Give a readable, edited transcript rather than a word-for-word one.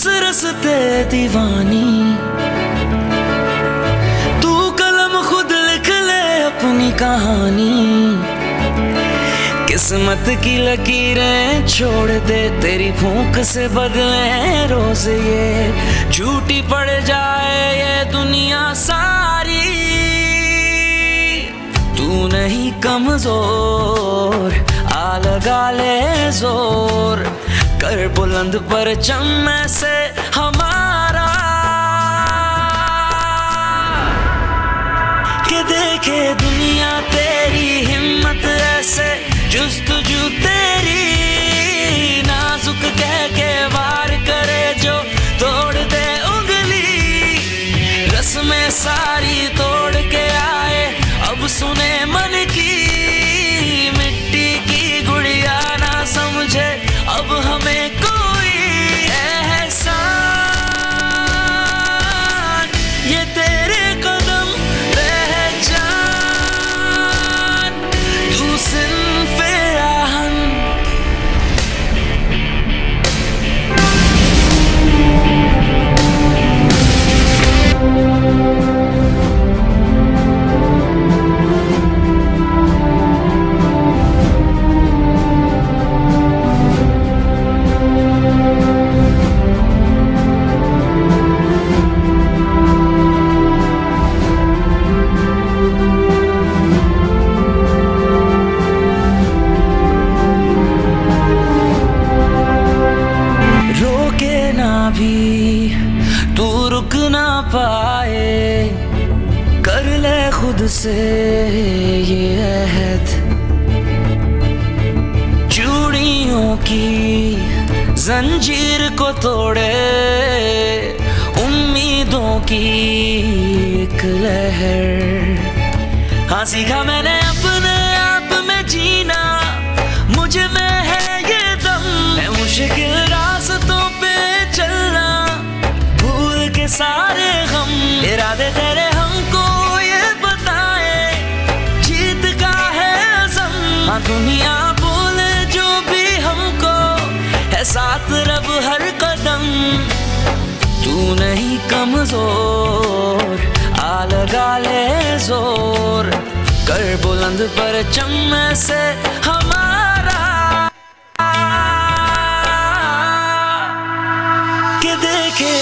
रसते दीवानी, तू कलम खुद लिख ले अपनी कहानी। किस्मत की लकीरें छोड़ दे, तेरी भूख से बदले रोज ये, झूठी पड़ जाए ये दुनिया सारी। तू नहीं कमजोर, आ लगा ले जोर, कर बुलंद परचम से हमारा, के देखे दुनिया तेरी हिम्मत ऐसे, जुस्तजू तेरी नाजुक कह के वार करे जो तोड़ दे उंगली। रस्में सारी तोड़ के आए अब सुने मन की, मिट्टी की गुड़िया ना समझे अब हमें कोई एहसान। ये तेरे कदम पहचान, तू सिर्फ आहन। तू रुक ना पाए, कर ले खुद से ये अहद। चूड़ियों की जंजीर को तोड़े उम्मीदों की एक लहर। हाँ सीखा मैंने अपने आप में जीना, मुझ में है ये दम, है मुश्किल रास्तों पे चलना, भूल के सारे गम। इरादे तेरे हमको ये बताए, जीत का है अज़म। हाँ दुनिया बोले जो भी हमको, है साथ रब हर कदम। तू नहीं कमजोर, आ लगा ले जोर, कर बुलंद परचम से हमारा, के देखे